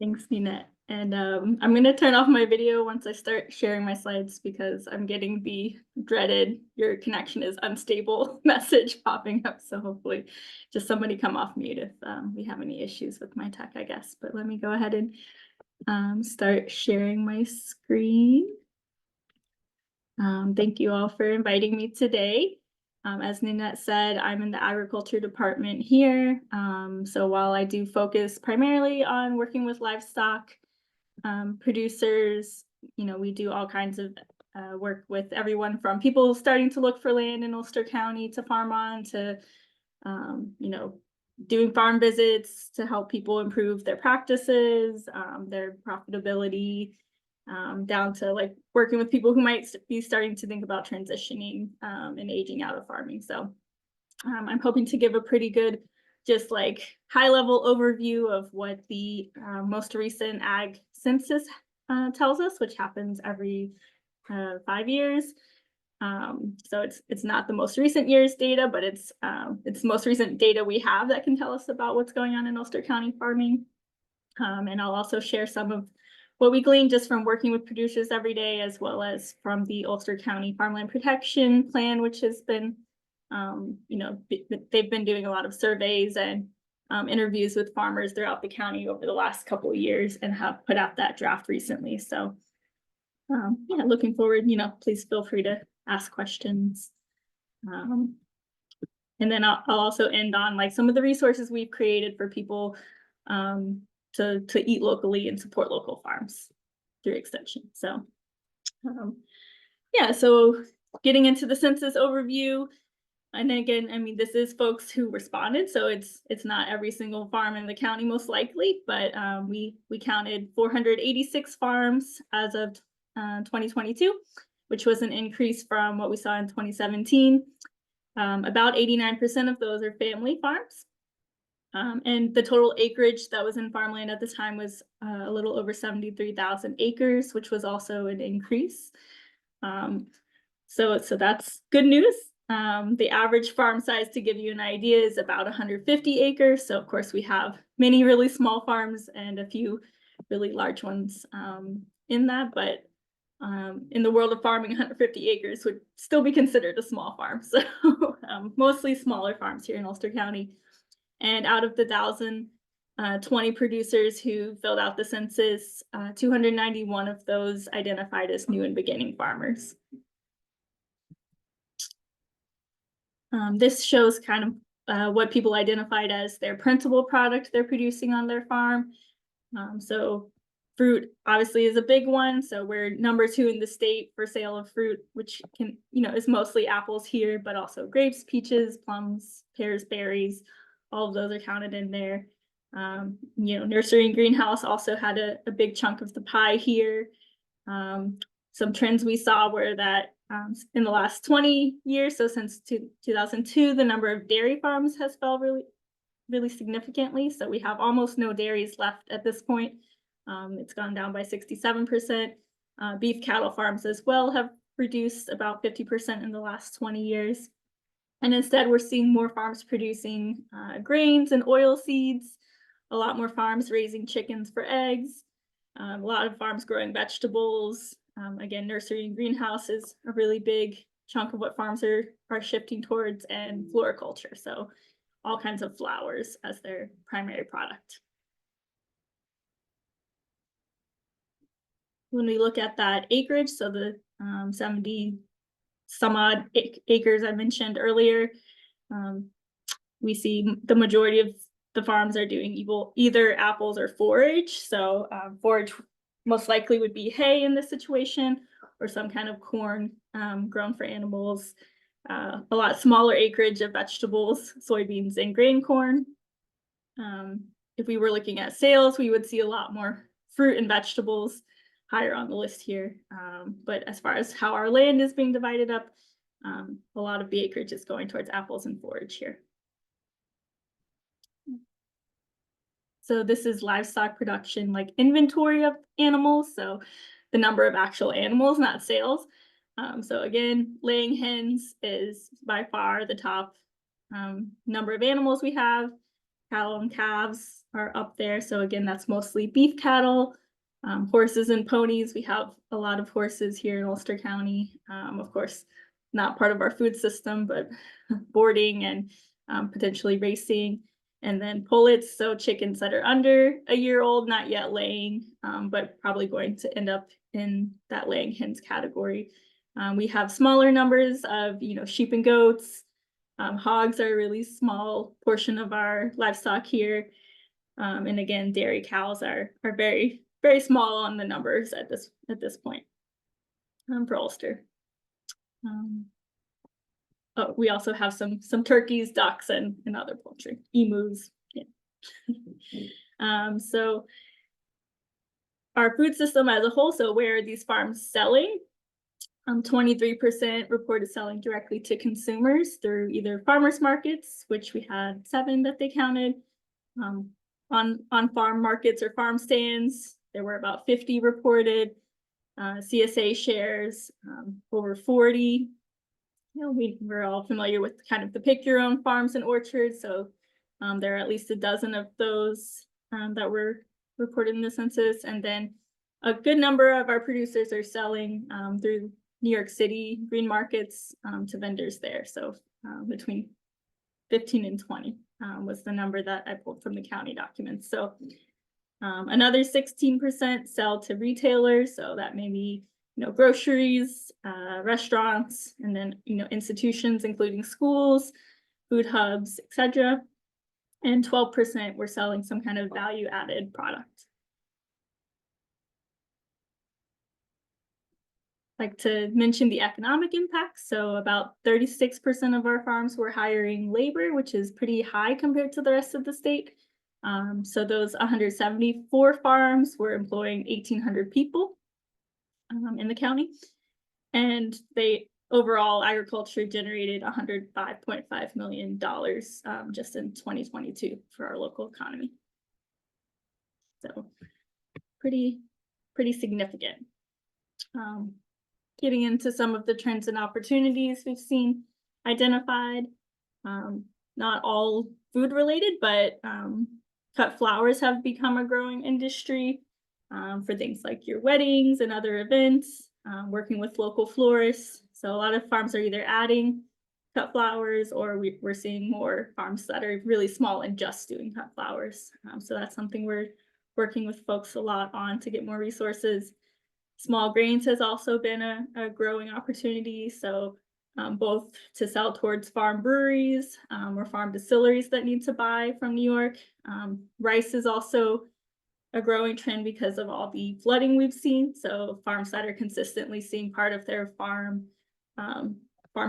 Thanks, Nina. And I'm going to turn off my video once I start sharing my slides because I'm getting the dreaded "your connection is unstable" message popping up. So hopefully just somebody come off mute if we have any issues with my tech, I guess. But let me go ahead and start sharing my screen. Thank you all for inviting me today. As Ninette said, I'm in the agriculture department here. So while I do focus primarily on working with livestock producers, we do all kinds of work with everyone from people starting to look for land in Ulster County to farm on to, doing farm visits to help people improve their practices, their profitability, down to like working with people who might be starting to think about transitioning and aging out of farming. So I'm hoping to give a pretty good, just like high level overview of what the most recent ag census tells us, which happens every 5 years. So it's not the most recent year's data, but it's the most recent data we have that can tell us about what's going on in Ulster County farming. And I'll also share some of what we glean just from working with producers every day, as well as from the Ulster County Farmland Protection Plan, which has been, they've been doing a lot of surveys and interviews with farmers throughout the county over the last couple of years and have put out that draft recently. So yeah, looking forward, please feel free to ask questions. And then I'll also end on like some of the resources we've created for people to eat locally and support local farms through extension. So yeah, so getting into the census overview. And again, I mean, this is folks who responded, so it's not every single farm in the county most likely, but we counted 486 farms as of 2022, which was an increase from what we saw in 2017. About 89% of those are family farms. And the total acreage that was in farmland at the time was a little over 73,000 acres, which was also an increase. So that's good news. The average farm size, to give you an idea, is about 150 acres. So of course we have many really small farms and a few really large ones in that, but in the world of farming, 150 acres would still be considered a small farm. So mostly smaller farms here in Ulster County. And out of the 1,020 producers who filled out the census, 291 of those identified as new and beginning farmers. This shows kind of what people identified as their principal product they're producing on their farm. So fruit obviously is a big one. So we're #2 in the state for sale of fruit, which can, is mostly apples here, but also grapes, peaches, plums, pears, berries. All of those are counted in there. Nursery and greenhouse also had a big chunk of the pie here. Some trends we saw were that in the last 20 years, so since 2002, the number of dairy farms has fell really significantly. So we have almost no dairies left at this point. It's gone down by 67%. Beef cattle farms as well have reduced about 50% in the last 20 years. And instead, we're seeing more farms producing grains and oil seeds, a lot more farms raising chickens for eggs, a lot of farms growing vegetables. Again, nursery and greenhouse is a really big chunk of what farms are shifting towards, and floriculture. So all kinds of flowers as their primary product. When we look at that acreage, so the 70 some odd acres I mentioned earlier, we see the majority of the farms are doing either apples or forage. So forage most likely would be hay in this situation, or some kind of corn grown for animals. A lot smaller acreage of vegetables, soybeans, and grain corn. If we were looking at sales, we would see a lot more fruit and vegetables higher on the list here. But as far as how our land is being divided up, a lot of the acreage is going towards apples and forage here. So this is livestock production, like inventory of animals. So the number of actual animals, not sales. So again, laying hens is by far the top number of animals we have. cattle and calves are up there. So again, that's mostly beef cattle, horses and ponies. We have a lot of horses here in Ulster County. Of course, not part of our food system, but boarding and potentially racing. And then pullets, so chickens that are under a year old, not yet laying, but probably going to end up in that laying hens category. We have smaller numbers of, sheep and goats. Hogs are a really small portion of our livestock here. And again, dairy cows are very, very small on the numbers at this point for Ulster. Oh, we also have some turkeys, ducks, and other poultry, emus. Yeah. So our food system as a whole, so where are these farms selling? 23% reported selling directly to consumers through either farmers markets, which we had 7 that they counted. On farm markets or farm stands, there were about 50 reported. CSA shares, over 40. We're all familiar with kind of the pick your own farms and orchards. So there are at least a dozen of those that were reported in the census. And then a good number of our producers are selling through New York City green markets to vendors there. So between 15 and 20 was the number that I pulled from the county documents. So another 16% sell to retailers. So that may be groceries, restaurants, and then institutions including schools, food hubs, etc. And 12% were selling some kind of value added product. Like to mention the economic impact. So about 36% of our farms were hiring labor, which is pretty high compared to the rest of the state. So those 174 farms were employing 1,800 people in the county. And they overall agriculture generated $105.5 million just in 2022 for our local economy. So pretty significant. Getting into some of the trends and opportunities we've seen identified. Not all food related, but cut flowers have become a growing industry for things like your weddings and other events, working with local florists. So a lot of farms are either adding cut flowers, or we're seeing more farms that are really small and just doing cut flowers. So that's something we're working with folks a lot on to get more resources. Small grains has also been a growing opportunity. So both to sell towards farm breweries or farm distilleries that need to buy from New York. Rice is also a growing trend because of all the flooding we've seen. So farms that are consistently seeing part of their farm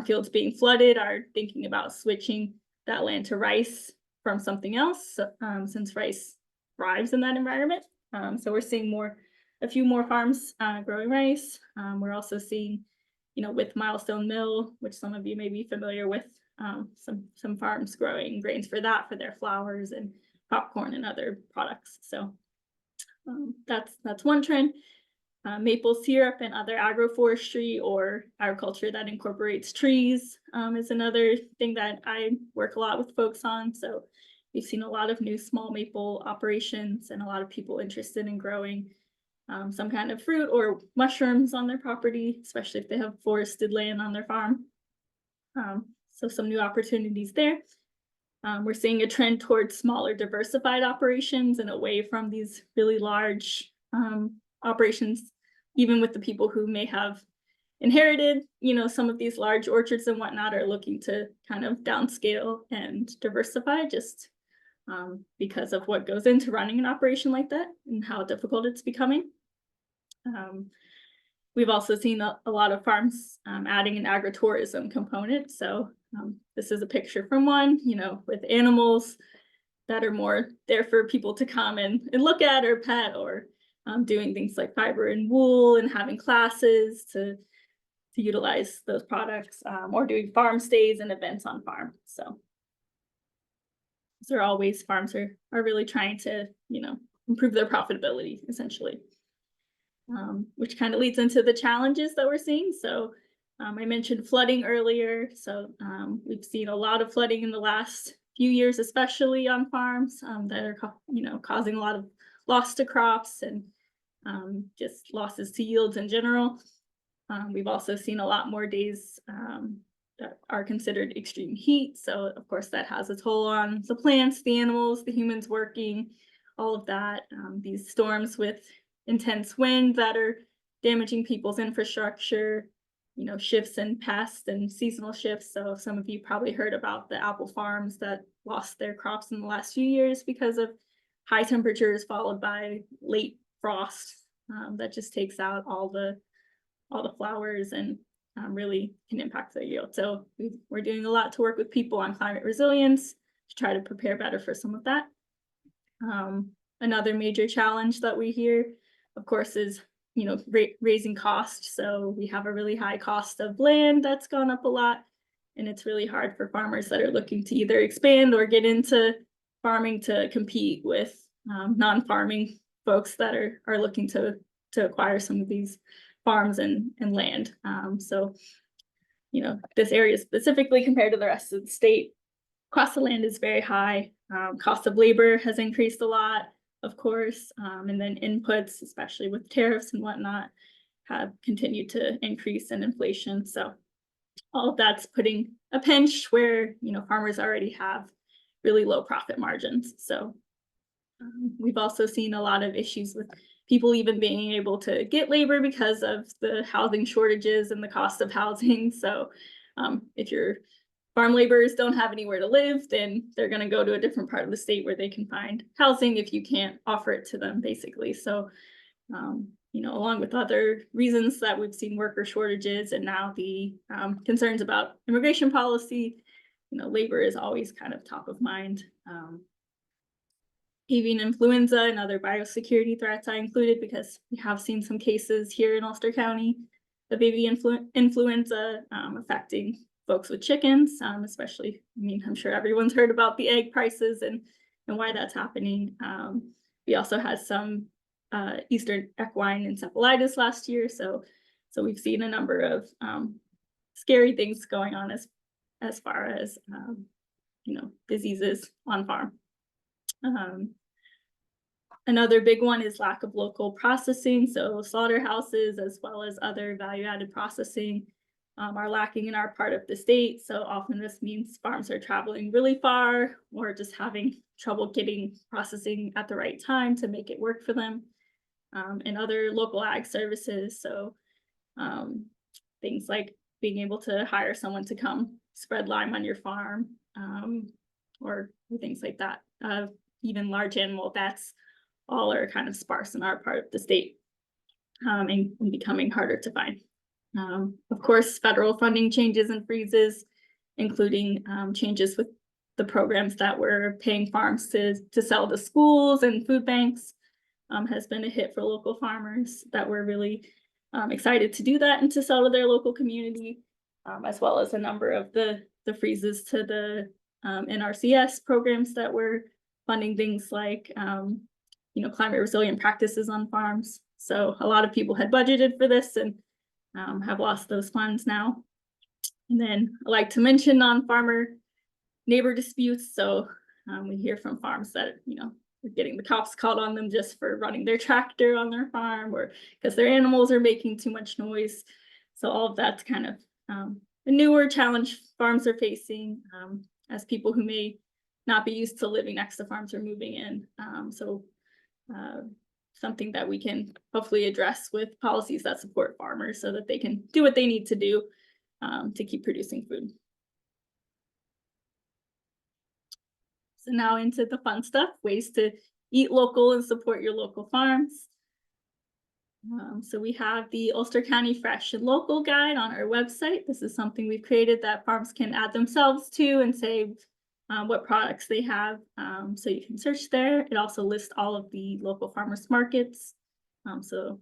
fields being flooded are thinking about switching that land to rice from something else, since rice thrives in that environment. So we're seeing a few more farms growing rice. We're also seeing, with Milestone Mill, which some of you may be familiar with, some farms growing grains for their flours and popcorn and other products. So that's one trend. Maple syrup and other agroforestry or agriculture that incorporates trees is another thing that I work a lot with folks on. So we've seen a lot of new small maple operations and a lot of people interested in growing some kind of fruit or mushrooms on their property, especially if they have forested land on their farm. So some new opportunities there. We're seeing a trend towards smaller diversified operations and away from these really large operations, even with the people who may have inherited, some of these large orchards and whatnot, are looking to kind of downscale and diversify just because of what goes into running an operation like that and how difficult it's becoming. We've also seen a lot of farms adding an agritourism component. So this is a picture from one, with animals that are more there for people to come and look at or pet, or doing things like fiber and wool and having classes to utilize those products, or doing farm stays and events on farm. So these are all ways farms are really trying to, improve their profitability, essentially. Which kind of leads into the challenges that we're seeing. So I mentioned flooding earlier. So we've seen a lot of flooding in the last few years, especially on farms that are causing a lot of loss to crops and just losses to yields in general. We've also seen a lot more days that are considered extreme heat. So of course that has a toll on the plants, the animals, the humans working, all of that. These storms with intense wind that are damaging people's infrastructure, shifts in pests and seasonal shifts. So some of you probably heard about the apple farms that lost their crops in the last few years because of high temperatures followed by late frost that just takes out all the flowers and really can impact their yield. So we're doing a lot to work with people on climate resilience to try to prepare better for some of that. Another major challenge that we hear, of course, is raising costs. So we have a really high cost of land that's gone up a lot, and it's really hard for farmers that are looking to either expand or get into farming to compete with non-farming folks that are looking to acquire some of these farms and land. So, this area specifically compared to the rest of the state, cost of land is very high. Cost of labor has increased a lot, of course, and then inputs, especially with tariffs and whatnot, have continued to increase in inflation. So all of that's putting a pinch where, farmers already have really low profit margins. So we've also seen a lot of issues with people even being able to get labor because of the housing shortages and the cost of housing. So if your farm laborers don't have anywhere to live, then they're going to go to a different part of the state where they can find housing if you can't offer it to them, basically. So, along with other reasons that we've seen worker shortages and now the concerns about immigration policy, labor is always kind of top of mind. Avian influenza and other biosecurity threats I included because we have seen some cases here in Ulster County of avian influenza affecting folks with chickens, especially, I'm sure everyone's heard about the egg prices and why that's happening. We also had some Eastern equine encephalitis last year. So we've seen a number of scary things going on as far as, diseases on farm. Another big one is lack of local processing. So slaughterhouses as well as other value-added processing are lacking in our part of the state. So often this means farms are traveling really far or just having trouble getting processing at the right time to make it work for them. And other local ag services. So things like being able to hire someone to come spread lime on your farm or things like that. Even large animal vets all are kind of sparse in our part of the state and becoming harder to find. Of course, federal funding changes and freezes, including changes with the programs that we're paying farms to sell to schools and food banks, has been a hit for local farmers that we're really excited to do that and to sell to their local community, as well as a number of the freezes to the NRCS programs that we're funding, things like climate resilient practices on farms. So a lot of people had budgeted for this and have lost those funds now. And then I like to mention non-farmer neighbor disputes. So we hear from farms that, they're getting the cops called on them just for running their tractor on their farm or because their animals are making too much noise. So all of that's kind of a newer challenge farms are facing as people who may not be used to living next to farms are moving in. Something that we can hopefully address with policies that support farmers so that they can do what they need to do to keep producing food. So now into the fun stuff, ways to eat local and support your local farms. So we have the Ulster County Fresh and Local Guide on our website. This is something we've created that farms can add themselves to and save what products they have. So you can search there. It also lists all of the local farmers markets. So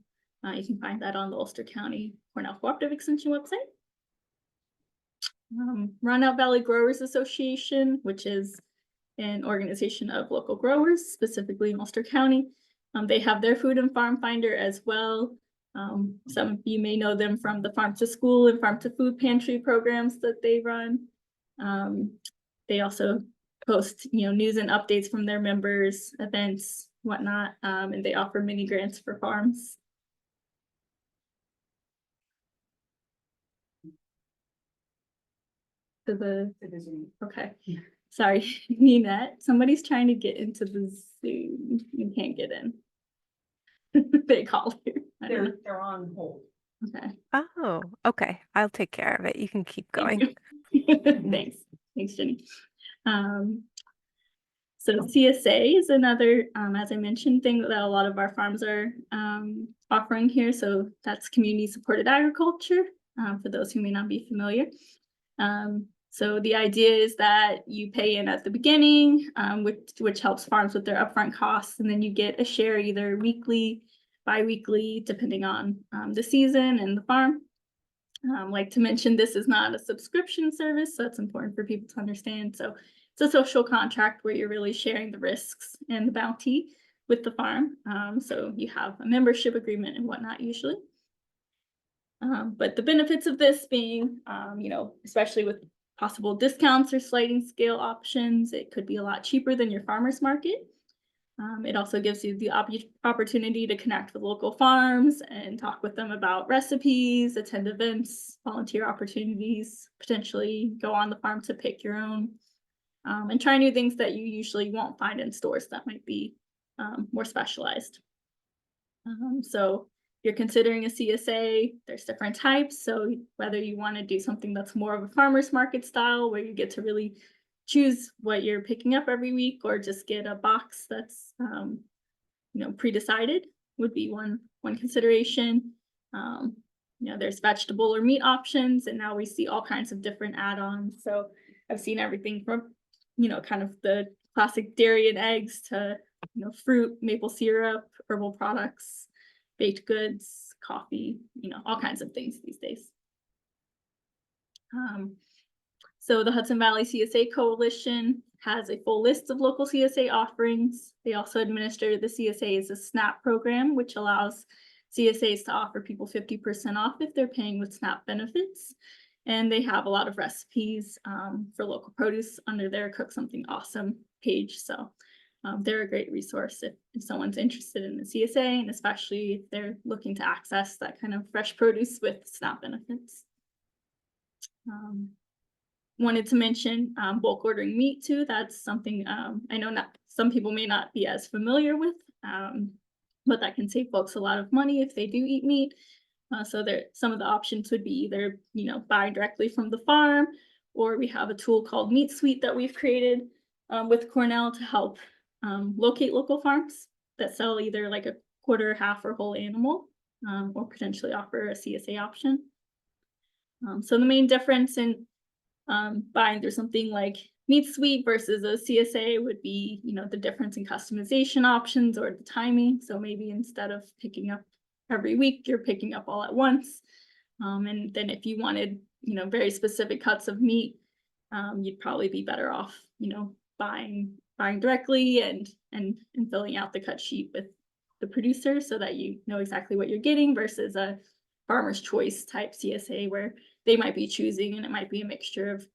you can find that on the Ulster County Cornell Cooperative Extension website. Roundout Valley Growers Association, which is an organization of local growers, specifically in Ulster County. They have their food and farm finder as well. Some of you may know them from the farm to school and farm to food pantry programs that they run. They also post, news and updates from their members, events, whatnot, and they offer mini grants for farms. Okay. Sorry, Ninette, somebody's trying to get into the Zoom. You can't get in. They called you. They're on hold. Okay. Oh, okay. I'll take care of it. You can keep going. Thanks. Thanks, Jenny. So CSA is another, as I mentioned, thing that a lot of our farms are offering here. So that's community supported agriculture, for those who may not be familiar. So the idea is that you pay in at the beginning, which helps farms with their upfront costs, and then you get a share either weekly, bi-weekly, depending on the season and the farm. Like to mention, this is not a subscription service, so it's important for people to understand. So it's a social contract where you're really sharing the risks and the bounty with the farm. So you have a membership agreement and whatnot usually. But the benefits of this being, especially with possible discounts or sliding scale options, it could be a lot cheaper than your farmer's market. It also gives you the opportunity to connect with local farms and talk with them about recipes, attend events, volunteer opportunities, potentially go on the farm to pick your own, and try new things that you usually won't find in stores that might be more specialized. So you're considering a CSA, there's different types. So whether you want to do something that's more of a farmer's market style where you get to really choose what you're picking up every week, or just get a box that's pre-decided, would be one consideration. There's vegetable or meat options, and now we see all kinds of different add-ons. So I've seen everything from kind of the classic dairy and eggs to fruit, maple syrup, herbal products, baked goods, coffee, all kinds of things these days. So the Hudson Valley CSA Coalition has a full list of local CSA offerings. They also administer the CSA as a SNAP program, which allows CSAs to offer people 50% off if they're paying with SNAP benefits. And they have a lot of recipes for local produce under their Cook Something Awesome page. So they're a great resource if someone's interested in the CSA, and especially if they're looking to access that kind of fresh produce with SNAP benefits. Wanted to mention bulk ordering meat too. That's something I know not some people may not be as familiar with, but that can save folks a lot of money if they do eat meat. So there, some of the options would be either buy directly from the farm, or we have a tool called Meat Suite that we've created with Cornell to help locate local farms that sell either like a quarter, half, or whole animal, or potentially offer a CSA option. So the main difference in buying through something like Meat Suite versus a CSA would be, the difference in customization options or the timing. So maybe instead of picking up every week, you're picking up all at once. And then if you wanted, very specific cuts of meat, you'd probably be better off, buying directly and filling out the cut sheet with the producer so that you know exactly what you're getting, versus a farmer's choice type CSA where they might be choosing, and it might be a mixture of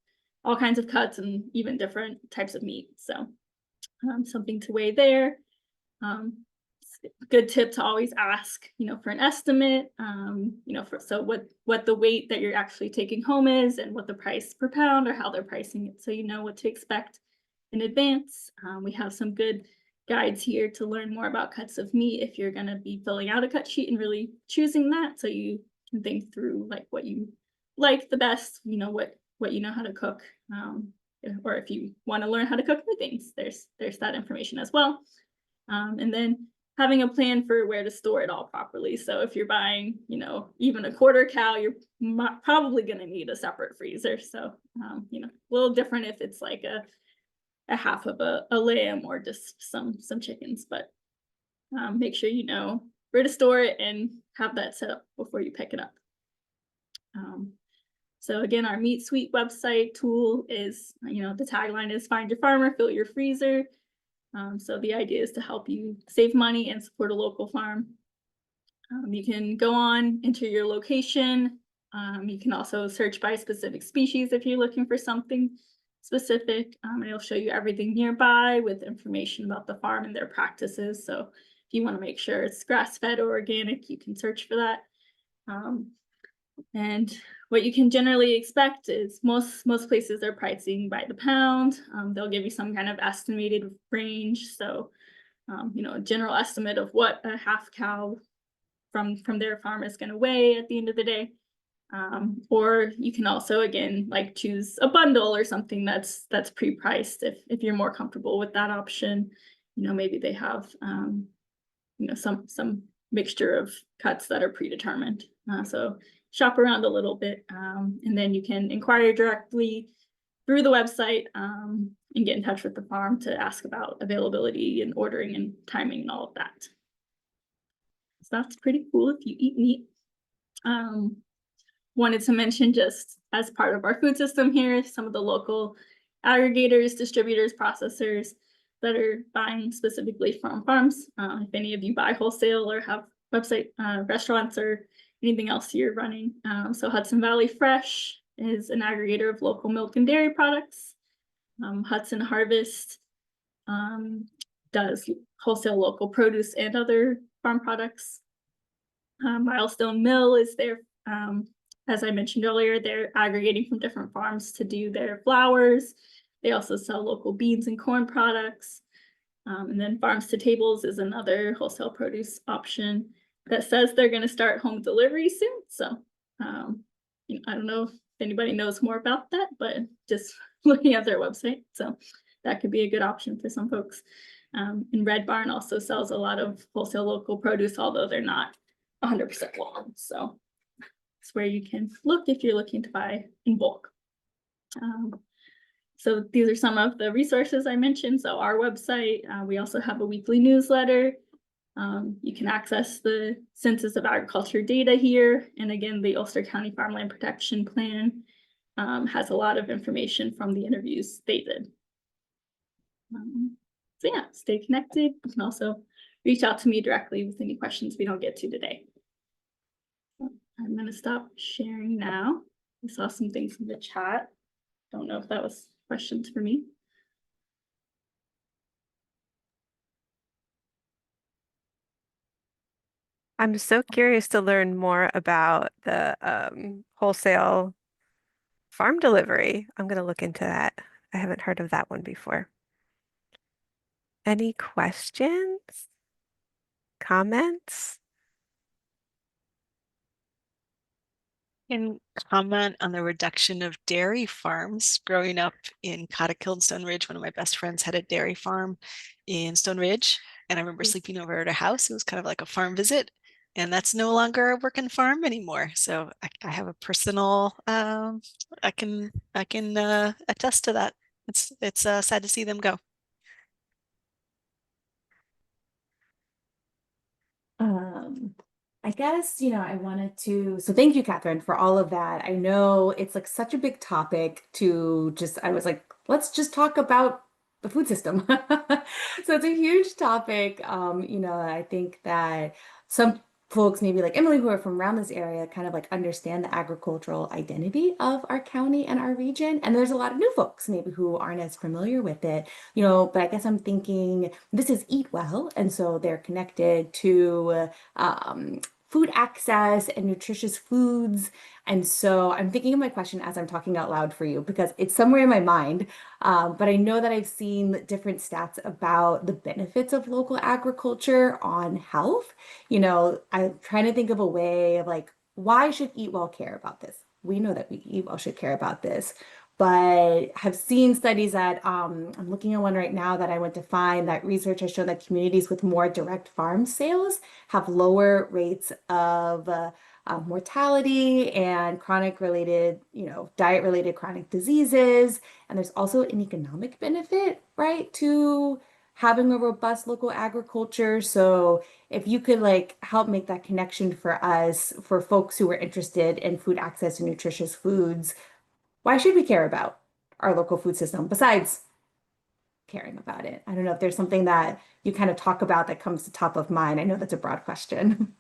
all kinds of cuts and even different types of meat. So something to weigh there. Good tip to always ask, for an estimate, so what the weight that you're actually taking home is, and what the price per pound, or how they're pricing it, so you know what to expect in advance. We have some good guides here to learn more about cuts of meat if you're going to be filling out a cut sheet and really choosing that, so you can think through like what you like the best, what you know how to cook, or if you want to learn how to cook new things, there's that information as well. And then having a plan for where to store it all properly. So if you're buying, even a quarter cow, you're probably going to need a separate freezer. So, a little different if it's like a half of a lamb or just some chickens, but make sure you know where to store it and have that set up before you pick it up. So again, our Meat Suite website tool is, the tagline is find your farmer, fill your freezer. So the idea is to help you save money and support a local farm. You can go on, enter your location. You can also search by specific species if you're looking for something. specific. And it'll show you everything nearby with information about the farm and their practices. So if you want to make sure it's grass-fed or organic, you can search for that. And what you can generally expect is most places are pricing by the pound. They'll give you some kind of estimated range. So, a general estimate of what a half cow from their farm is going to weigh at the end of the day. Or you can also, again, like choose a bundle or something that's pre-priced if you're more comfortable with that option. Maybe they have some mixture of cuts that are predetermined. So shop around a little bit, and then you can inquire directly through the website and get in touch with the farm to ask about availability and ordering and timing and all of that. So that's pretty cool if you eat meat. Wanted to mention, just as part of our food system here, some of the local aggregators, distributors, processors that are buying specifically from farms. If any of you buy wholesale or have website restaurants or anything else you're running. So Hudson Valley Fresh is an aggregator of local milk and dairy products. Hudson Harvest does wholesale local produce and other farm products. Milestone Mill is there. As I mentioned earlier, they're aggregating from different farms to do their flours. They also sell local beans and corn products. And then Farms to Tables is another wholesale produce option that says they're going to start home delivery soon. So I don't know if anybody knows more about that, but just looking at their website. So that could be a good option for some folks. And Red Barn also sells a lot of wholesale local produce, although they're not 100% local. So it's where you can look if you're looking to buy in bulk. So these are some of the resources I mentioned. So our website, we also have a weekly newsletter. You can access the Census of Agriculture data here. And again, the Ulster County Farmland Protection Plan has a lot of information from the interviews they did. So yeah, stay connected. You can also reach out to me directly with any questions we don't get to today. I'm going to stop sharing now. I saw some things in the chat. Don't know if that was questions for me. I'm so curious to learn more about the wholesale farm delivery. I'm going to look into that. I haven't heard of that one before. Any questions? Comments? Can comment on the reduction of dairy farms. Growing up in Cottikill and Stone Ridge, one of my best friends had a dairy farm in Stone Ridge, and I remember sleeping over at a house. It was kind of like a farm visit, and that's no longer a working farm anymore. So I have a personal, I can attest to that. It's sad to see them go. I guess, I wanted to, so thank you, Catherine, for all of that. I know it's like such a big topic to just, I was like, let's just talk about the food system. So it's a huge topic. I think that some folks, maybe like Emily, who are from around this area, kind of like understand the agricultural identity of our county and our region. And there's a lot of new folks maybe who aren't as familiar with it, but I guess I'm thinking this is Eat Well. And so they're connected to food access and nutritious foods. And so I'm thinking of my question as I'm talking out loud for you because it's somewhere in my mind. But I know that I've seen different stats about the benefits of local agriculture on health. I'm trying to think of a way of like, why should Eat Well care about this? We know that we Eat Well should care about this, but have seen studies that I'm looking at one right now that I went to find that research has shown that communities with more direct farm sales have lower rates of mortality and chronic related, diet related chronic diseases. And there's also an economic benefit, right, to having a robust local agriculture. So if you could like help make that connection for us, for folks who are interested in food access and nutritious foods, why should we care about our local food system besides caring about it? I don't know if there's something that you kind of talk about that comes to top of mind. I know that's a broad question.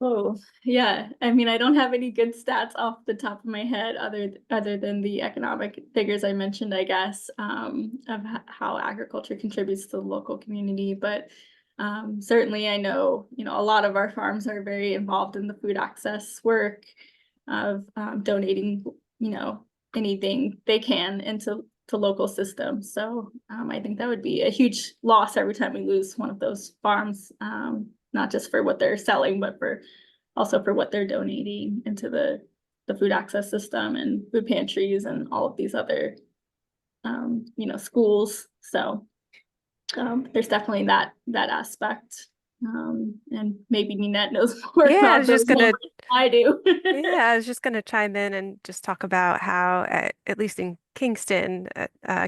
Oh, yeah. I mean, I don't have any good stats off the top of my head other than the economic figures I mentioned, I guess, of how agriculture contributes to the local community. But certainly I know, a lot of our farms are very involved in the food access work of donating, anything they can into local systems. So I think that would be a huge loss every time we lose one of those farms. Not just for what they're selling, but also for what they're donating into the food access system and food pantries and all of these other schools. So there's definitely that aspect. And maybe Ninette knows more Yeah, I about was those just gonna numbers than I do. Yeah, I was just going to chime in and just talk about how, at least in Kingston,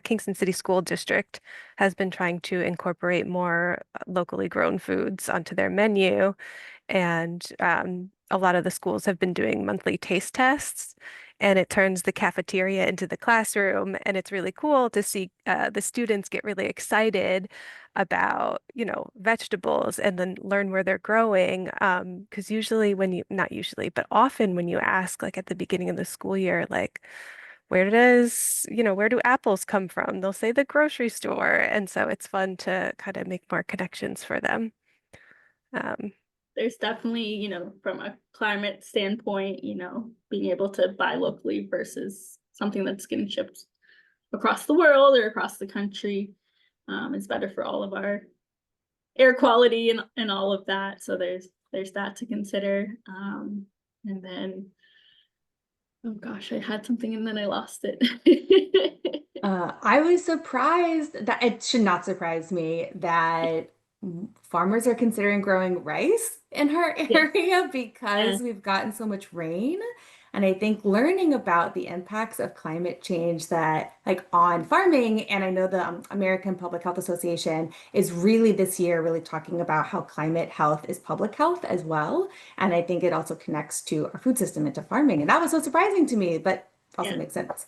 Kingston City School District has been trying to incorporate more locally grown foods onto their menu. And a lot of the schools have been doing monthly taste tests, and it turns the cafeteria into the classroom. And it's really cool to see the students get really excited about, vegetables and then learn where they're growing. Because usually not usually, but often when you ask, like at the beginning of the school year, like, where do apples come from? They'll say the grocery store. And so it's fun to kind of make more connections for them. Um, There's definitely, from a climate standpoint, being able to buy locally versus something that's getting shipped across the world or across the country is better for all of our air quality and all of that. So there's that to consider. And then, oh gosh, I had something and then I lost it. I was surprised that it should not surprise me that farmers are considering growing rice in our Yes. area Yeah. because we've gotten so much rain. And I think learning about the impacts of climate change that like on farming, and I know the American Public Health Association is really this year really talking about how climate health is public health as well. And I think it also connects to our food system into farming. And that was so surprising to me, but also Yeah. makes sense.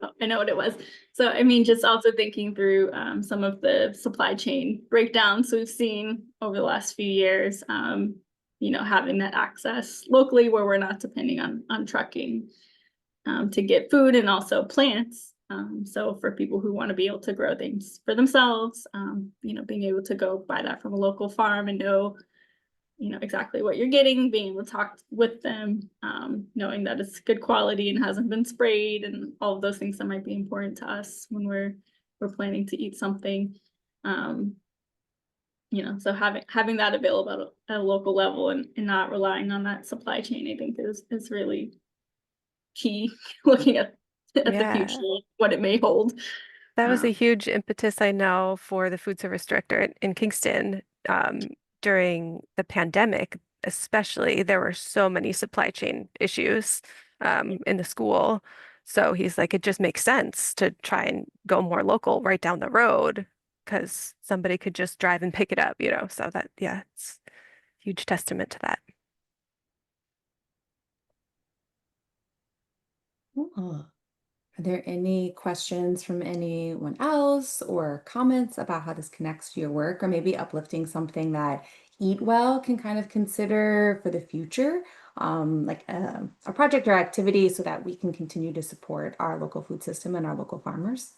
Oh, I know what it was. So, I mean, just also thinking through some of the supply chain breakdowns we've seen over the last few years, having that access locally where we're not depending on trucking to get food and also plants. So for people who want to be able to grow things for themselves, being able to go buy that from a local farm and know exactly what you're getting, being able to talk with them, knowing that it's good quality and hasn't been sprayed and all of those things that might be important to us when we're planning to eat something. So having that available at a local level and not relying on that supply chain, I think is really key looking at the future, yeah. what it may hold. That was a Um, huge impetus, I know, for the food service director in Kingston during the pandemic, especially. There were so many supply chain issues in the school. So he's like, it just makes sense to try and go more local right down the road because somebody could just drive and pick it up. So that, yeah, it's a huge testament to that. Cool. Are there any questions from anyone else or comments about how this connects to your work or maybe uplifting something that Eat Well can kind of consider for the future, like a project or activity so that we can continue to support our local food system and our local farmers?